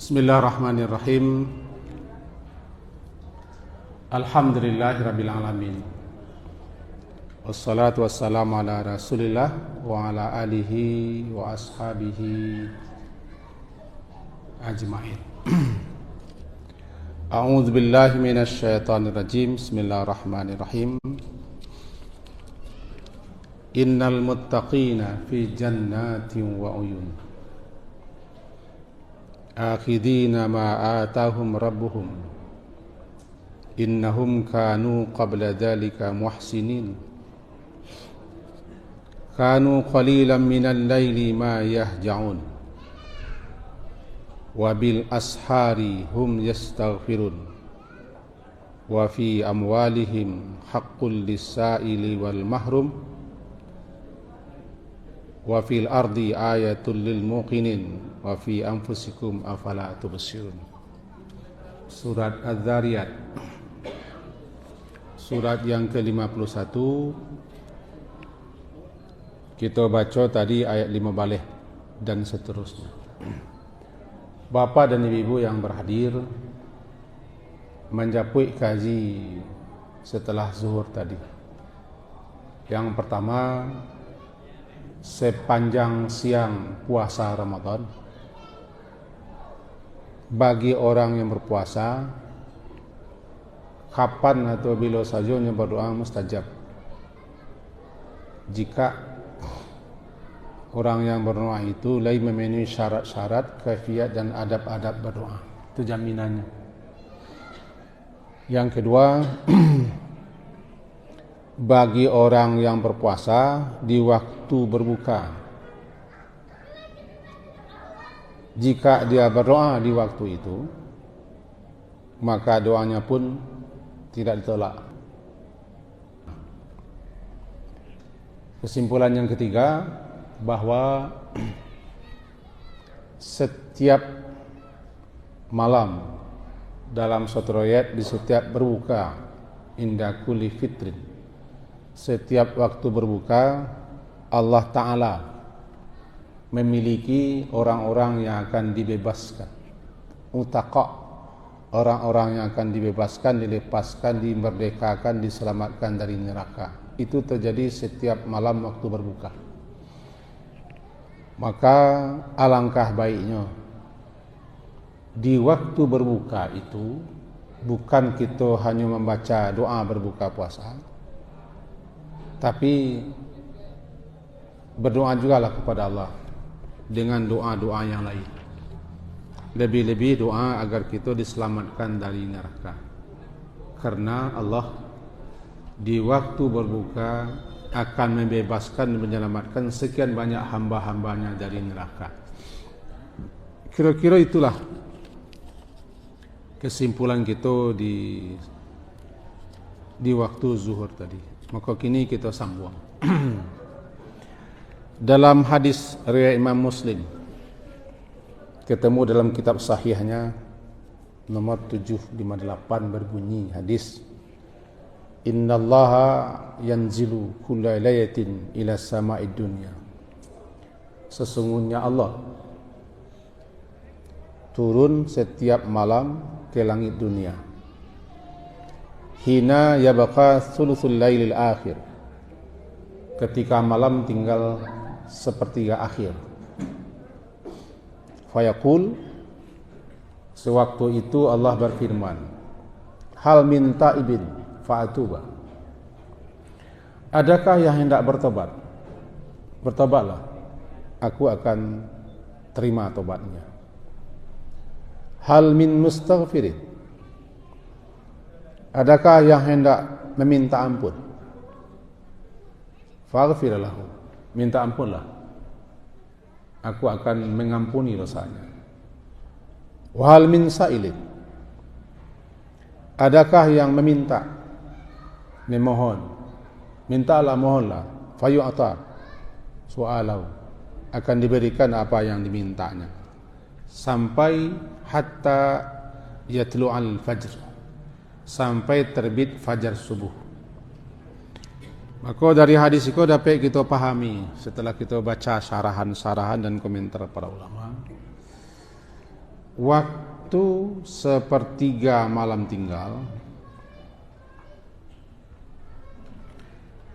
Bismillahirrahmanirrahim. Alhamdulillahirabbil alamin. Wassalatu wassalamu ala Rasulillah wa ala alihi wa ashabihi ajma'in. A'udzu billahi minasy syaithanir rajim. Bismillahirrahmanirrahim. Innal muttaqina fi jannatin wa uyun. Akhidina ma atahum rabbuhum innahum kanu qabla dhalika muhsinin kanu qalilan minal laili ma yahja'un wa bil ashari hum yastaghfirun wa fi amwalihim haqqul lis-sa'ili wal mahrum wa fil ardi ayatul lil muqinin wa fi anfusikum afala tubsirun. Surat Az-Zariyat, surat yang ke-51. Kita baca tadi ayat 5 balik dan seterusnya. Bapa dan ibu yang berhadir, menjapui kaji setelah zuhur tadi. Yang pertama, sepanjang siang puasa Ramadan, bagi orang yang berpuasa, kapan atau bila saja berdoa mustajab. Jika orang yang berdoa itu lain memenuhi syarat-syarat, kaifiat dan adab-adab berdoa, itu jaminannya. Yang kedua, bagi orang yang berpuasa di waktu berbuka, jika dia berdoa di waktu itu, maka doanya pun tidak ditolak. Kesimpulan yang ketiga, bahwa setiap malam dalam suatu riwayat, di setiap berbuka, inda kulli fitrin, setiap waktu berbuka, Allah Ta'ala memiliki orang-orang yang akan dibebaskan, utaqa, orang-orang yang akan dibebaskan, dilepaskan, dimerdekakan, diselamatkan dari neraka. Itu terjadi setiap malam waktu berbuka. Maka alangkah baiknya di waktu berbuka itu bukan kita hanya membaca doa berbuka puasa, tapi berdoa jugalah kepada Allah dengan doa-doa yang lain. Lebih-lebih doa agar kita diselamatkan dari neraka. Karena Allah di waktu berbuka akan membebaskan dan menyelamatkan sekian banyak hamba-hambanya dari neraka. Kira-kira itulah kesimpulan kita di waktu zuhur tadi. Maka kini kita sambung. Dalam hadis riwayat Imam Muslim, ketemu dalam kitab sahihnya nomor 758, berbunyi hadis, innallaha yanzilu kulla lailatin ila sama'id dunya. Sesungguhnya Allah turun setiap malam ke langit dunia. Hina yabqa thuluthul lailil akhir, ketika malam tinggal sepertiga akhir. Fayaqul, sewaktu itu Allah berfirman, hal min taibin fa'atuba. Adakah yang hendak bertobat? Bertobatlah, aku akan terima tobatnya. Hal min mustaghfirin, adakah yang hendak meminta ampun? Faghfir lahu, minta ampunlah, aku akan mengampuni dosanya. Wa hal min sa'ilin, adakah yang meminta, memohon? Mintalah, mohonlah. Fayu'ta su'alahu, akan diberikan apa yang dimintanya. Sampai hatta yatlu'al fajr, sampai terbit fajar subuh. Maka dari hadis itu dapat kita pahami setelah kita baca syarahan-syarahan dan komentar para ulama, waktu sepertiga malam tinggal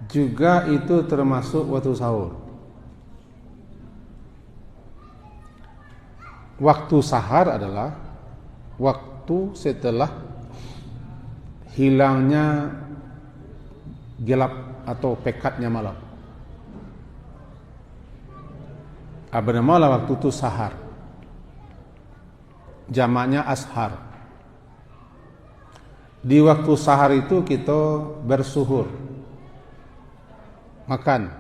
juga itu termasuk waktu sahur. Waktu sahar adalah waktu setelah hilangnya gelap atau pekatnya malam. Bernamalah waktu itu sahar. Jamaknya ashar. Di waktu sahar itu kita bersuhur, makan,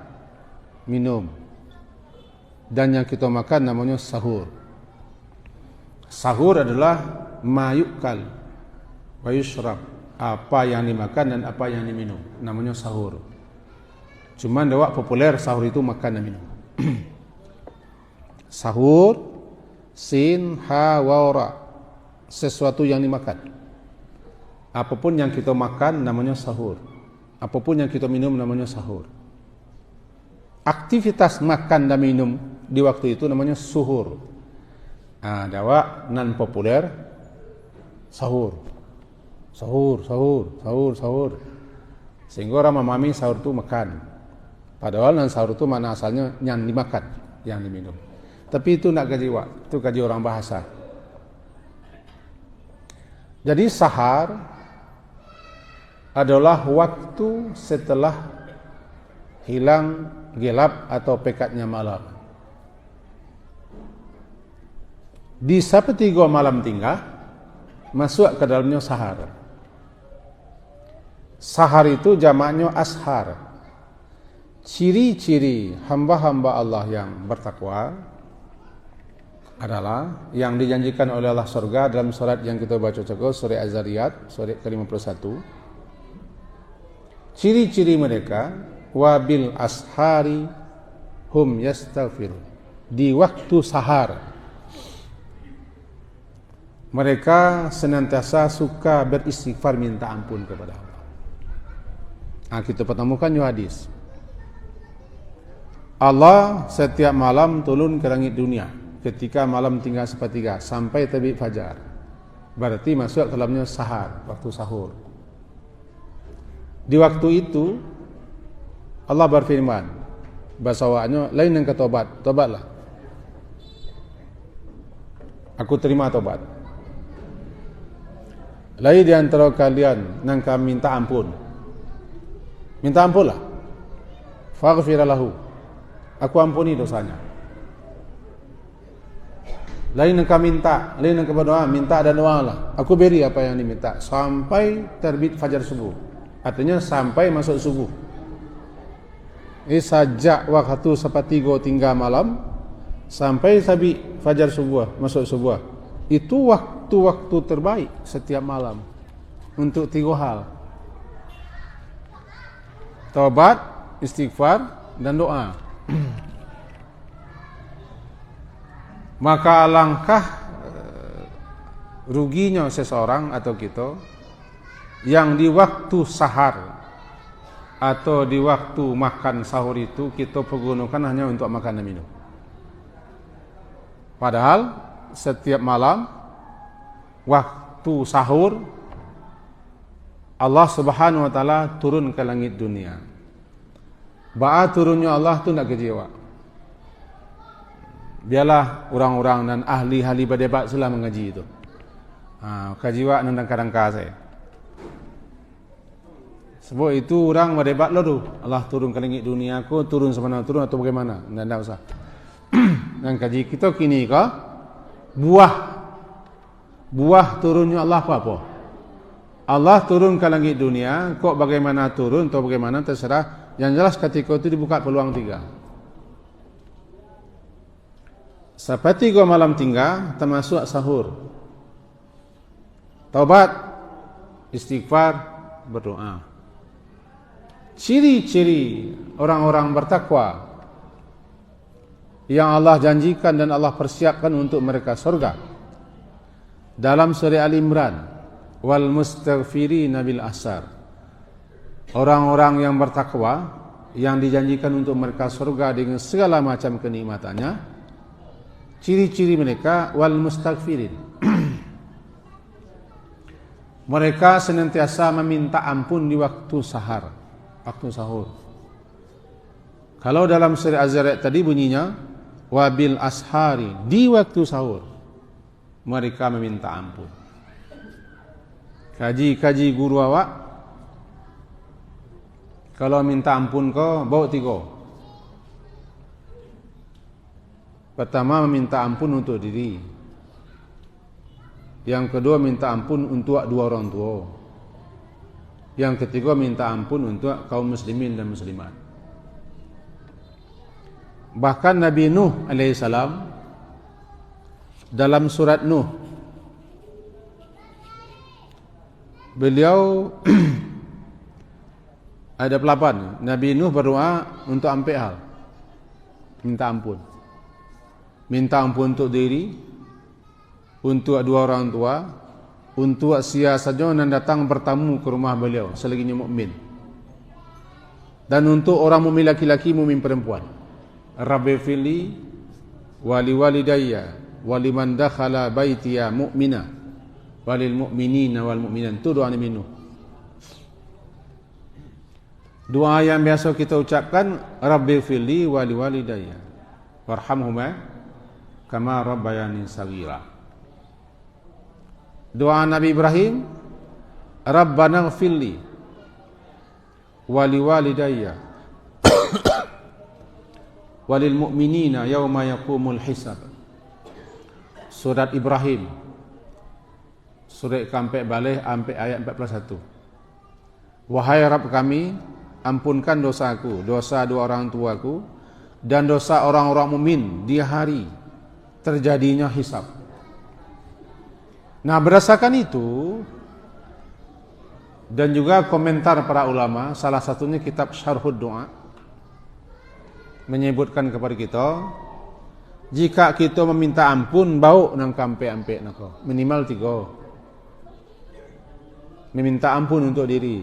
minum, dan yang kita makan namanya sahur. Sahur adalah mayukal wa yushrab, apa yang dimakan dan apa yang diminum, namanya sahur. Cuman dewak populer sahur itu makan dan minum. Sahur, sin, ha, waura, sesuatu yang dimakan. Apapun yang kita makan namanya sahur. Apapun yang kita minum namanya sahur. Aktivitas makan dan minum di waktu itu namanya suhur. Dawak non populer sahur. Sahur. Sehingga orang memahami sahur itu makan. Padahal non sahur itu mana asalnya yang dimakan, yang diminum. Tapi itu nak gaji wak, itu gaji orang bahasa. Jadi sahar adalah waktu setelah hilang gelap atau pekatnya malam. Di sepertiga malam tinggal masuk ke dalamnya sahar. Sahar itu jamaknya ashar. Ciri-ciri hamba-hamba Allah yang bertakwa adalah yang dijanjikan oleh Allah surga dalam surat yang kita baca juga, surah Az-Zariyat, surat ke-51. Ciri-ciri mereka, wabil ashari hum yastaghfirun. Di waktu sahar mereka senantiasa suka beristighfar, minta ampun kepada Allah. Kita pertemukan di hadis. Allah setiap malam turun ke langit dunia ketika malam tinggal sepertiga sampai terbit fajar. Berarti masuk ke dalamnya sahar, waktu sahur. Di waktu itu Allah berfirman, bahasa awaknya lain yang ketobat, tobatlah. Aku terima tobat. Lain di antara kalian yang kami minta ampun. Minta ampunlah. Faghfir lahu. Aku ampuni dosanya. Lain yang minta, lain yang berdoa, minta dan doa lah. Aku beri apa yang diminta sampai terbit fajar subuh. Artinya sampai masuk subuh. Sajak waktu sepertiga tinggal malam sampai terbit fajar subuh, masuk subuh. Itu waktu-waktu terbaik setiap malam untuk 3 hal. Taubat, istighfar dan doa. Maka alangkah ruginya seseorang atau kita yang di waktu sahar atau di waktu makan sahur itu kita pergunakan hanya untuk makan dan minum. Padahal setiap malam waktu sahur Allah Subhanahu wa taala turun ke langit dunia. Turunnya Allah tu nak kecewa. Biarlah orang-orang dan ahli-ahli berdebat sila mengaji itu. Kajiwa tentang kadang-kadang saya. Sebab itu orang berdebat tu. Allah turun ke langit dunia, aku turun semana turun atau bagaimana? Tidak usah. Dan kaji kita kini ke buah turunnya Allah apa? Allah turun ke langit dunia, kok bagaimana turun atau bagaimana terserah. Yang jelas ketika itu dibuka peluang 3. Sepertiga malam tinggal termasuk sahur, taubat, istighfar, berdoa. Ciri-ciri orang-orang bertakwa yang Allah janjikan dan Allah persiapkan untuk mereka surga dalam surah Al-Imran, wal mustaghfirina bil ashar. Orang-orang yang bertakwa yang dijanjikan untuk mereka surga dengan segala macam kenikmatannya. ciri-ciri mereka wal mustaghfirin. Mereka senantiasa meminta ampun di waktu sahar, waktu sahur. Kalau dalam surah Az-Zariyat tadi bunyinya wabil ashari, di waktu sahur mereka meminta ampun. Kaji guru awak, kalau minta ampun kau bawa 3. Pertama meminta ampun untuk diri. Yang kedua minta ampun untuk 2 orang tua. Yang ketiga minta ampun untuk kaum muslimin dan muslimat. Bahkan Nabi Nuh alaihissalam dalam surat Nuh, beliau ada pelapan. Nabi Nuh berdoa untuk ampe hal, minta ampun. Minta ampun untuk diri, untuk 2 orang tua, untuk siapa saja yang datang bertamu ke rumah beliau selagi mukmin, dan untuk orang mukmin laki-laki, mukmin perempuan. Rabbi fili wali walidayya waliman dakhala baitiya mu'mina walil mu'minina wal mu'minat. Itu doa Nabi Nuh. Doa yang biasa kita ucapkan, Rabbi fili wali walidayya warhamhuma kama rabbayani saghira. Doa Nabi Ibrahim, Rabbana ighfirli wali walidayya walil mu'minina yauma yaqumul hisab. Surat Ibrahim, surat sampai balik sampai ayat 41. Wahai Rabb kami, ampunkan dosaku, dosa 2 orang tuaku, dan dosa orang-orang mukmin di hari terjadinya hisab. Nah, berdasarkan itu dan juga komentar para ulama, salah satunya kitab Syarhud Du'a menyebutkan kepada kita, jika kita meminta ampun bau nang kampe-ampe nako minimal 3. Meminta ampun untuk diri,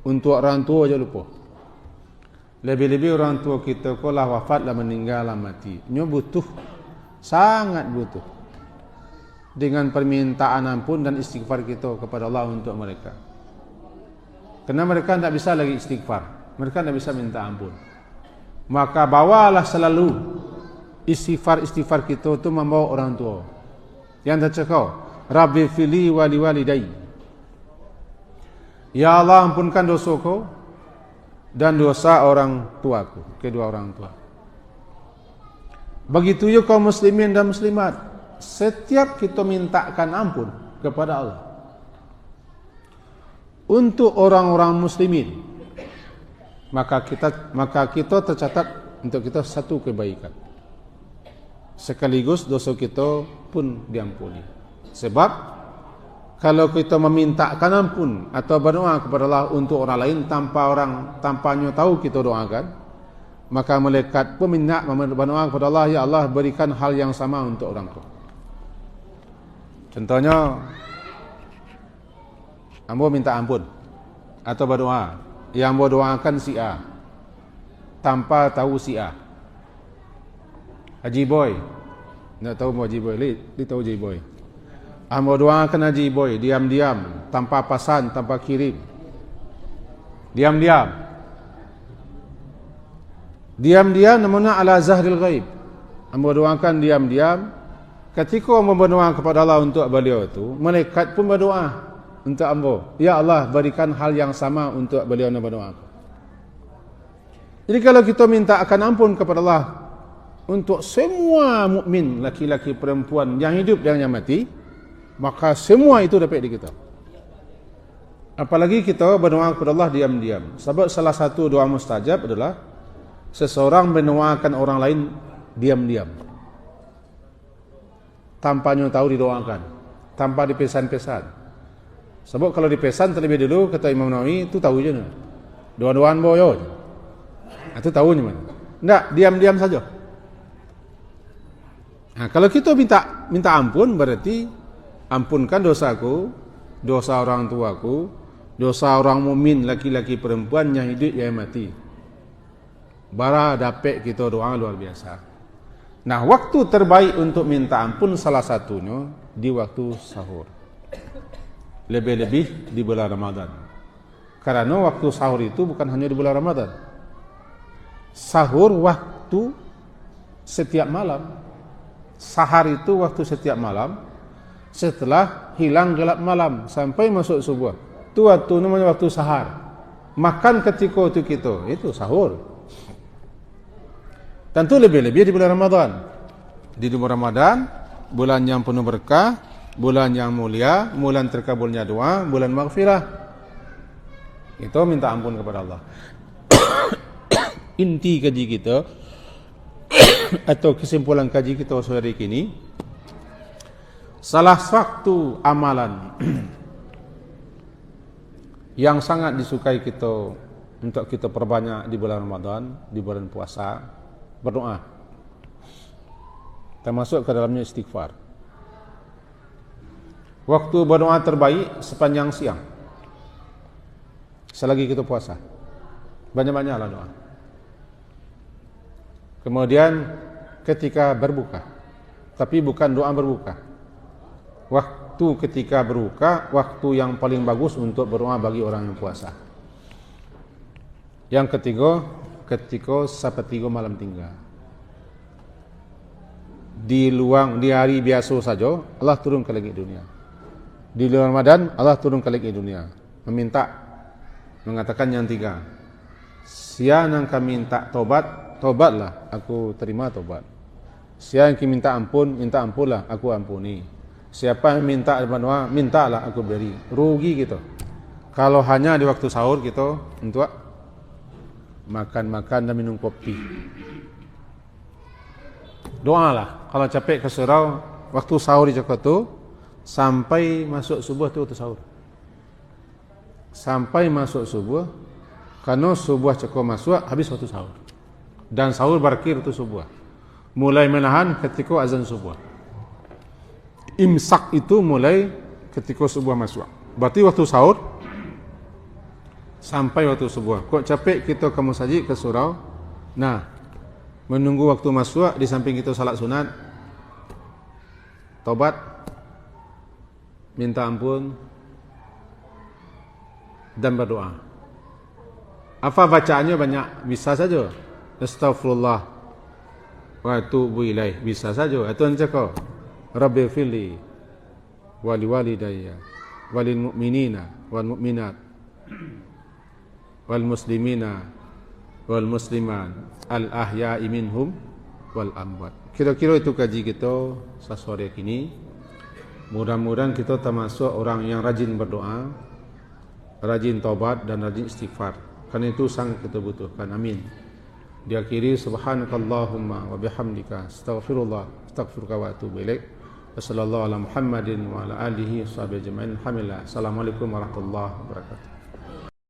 untuk orang tua aja lupa. Lebih-lebih orang tua kita ko lah wafat, lah meninggal, lah mati. Nyo butuh, sangat butuh dengan permintaan ampun dan istighfar kita kepada Allah untuk mereka. Kerana mereka tidak bisa lagi istighfar, mereka tidak bisa minta ampun. Maka bawalah selalu istighfar kita itu membawa orang tua. Yang tercekau, Rabbi fili wali walidayya, ya Allah ampunkan dosaku dan dosa orang tuaku, kedua orang tua. Begitu juga kaum muslimin dan muslimat, setiap kita mintakan ampun kepada Allah untuk orang-orang muslimin, maka kita tercatat untuk kita satu kebaikan, sekaligus dosa kita pun diampuni. Sebab kalau kita memintakan ampun atau berdoa kepada Allah untuk orang lain tanpanya tahu kita doakan, maka malaikat pun minta berdoa kepada Allah, ya Allah berikan hal yang sama untuk orang itu. Contohnya, ambo minta ampun atau berdoa, yang ambo doakan si A tanpa tahu si A. Haji Boy, nak tahu Haji Boy? Li tahu Haji Boy. Ambo doakan Haji Boy diam-diam, tanpa pesan, tanpa kirim, diam-diam namanya ala zahril ghaib. Ambo doakan diam-diam. Ketika ambo berdoa kepada Allah untuk beliau itu, malaikat pun berdoa untuk ambo, ya Allah berikan hal yang sama untuk beliau yang berdoa. Jadi kalau kita minta akan ampun kepada Allah untuk semua mukmin, laki-laki perempuan yang hidup dan yang mati, maka semua itu dapat di kita. Apalagi kita berdoa kepada Allah diam-diam. Sebab salah satu doa mustajab adalah seseorang mendoakan orang lain diam-diam, tanpanya tahu didoakan, tanpa dipesan-pesan. Sebab kalau dipesan terlebih dulu, kata Imam Nawawi, itu tahu je. Doa-doaan boyo, itu tahu ni mana. Tidak, diam-diam saja. Nah, kalau kita minta ampun, berarti ampunkan dosaku, dosa orang tuaku, dosa orang mukmin laki-laki perempuan yang hidup yang mati. Bara dapat kita doa luar biasa. Nah, waktu terbaik untuk minta ampun salah satunya di waktu sahur. Lebih-lebih di bulan Ramadan. Karena waktu sahur itu bukan hanya di bulan Ramadan. Sahur waktu setiap malam. Sahar itu waktu setiap malam. Setelah hilang gelap malam sampai masuk subuh. Itu waktu namanya waktu sahar. Makan ketika itu kita, itu sahur. Tentu lebih-lebih di bulan Ramadan. Di bulan Ramadan, bulan yang penuh berkah, bulan yang mulia, bulan terkabulnya doa, bulan maghfirah. Itu minta ampun kepada Allah. Inti kaji kita atau kesimpulan kaji kita sore ini, salah satu amalan yang sangat disukai kita untuk kita perbanyak di bulan Ramadan, di bulan puasa, berdoa, termasuk ke dalamnya istighfar. Waktu berdoa terbaik sepanjang siang, selagi kita puasa, banyak-banyaklah doa. Kemudian ketika berbuka, tapi bukan doa berbuka. Waktu ketika berbuka, waktu yang paling bagus untuk berdoa bagi orang yang puasa. Yang ketiga, ketika sepertiga malam tinggal. Di hari biasa saja Allah turun ke langit dunia. Di bulan Ramadan Allah turun ke langit dunia, meminta, mengatakan yang tiga. Siapa yang kami minta tobat, tobatlah, aku terima tobat. Siapa yang minta ampun, minta ampunlah, aku ampuni. Siapa yang minta doa, mintalah, aku beri. Rugi gitu. Kalau hanya di waktu sahur gitu untuk makan-makan dan minum kopi. Doalah. Kalau capek ke surau, waktu sahur di Jakarta sampai masuk subuh tu waktu sahur. Sampai masuk subuh, karena subuh cukup masuk habis waktu sahur. Dan sahur berakhir tu subuh. Mulai menahan ketika azan subuh. Imsak itu mulai ketika subuh masuk. Berarti waktu sahur sampai waktu subuh. Kok capek kita kamu saji ke surau. Nah, menunggu waktu masuk, di samping kita salat sunat, tobat, minta ampun, dan berdoa. Apa bacaannya banyak? Bisa saja. Astaghfirullah wa atubu ilaih. Bisa saja. Itu yang cakap. Rabbi fili wali walidayya walil mu'minina wal mu'minat wal muslimina wal musliman al ahya'i minhum wal amwat. Kira-kira itu kaji kita sore ini. Mudah-mudahan kita termasuk orang yang rajin berdoa, rajin taubat dan rajin istighfar. Karena itu sangat kita butuhkan. Amin. Diakhiri subhanakallahumma wa bihamdika astaghfiruka wa atubu ilaik. Wassallallahu ala Muhammadin wa ala alihi washabihi ajma'in. Alhamdulillah. Assalamualaikum warahmatullahi wabarakatuh.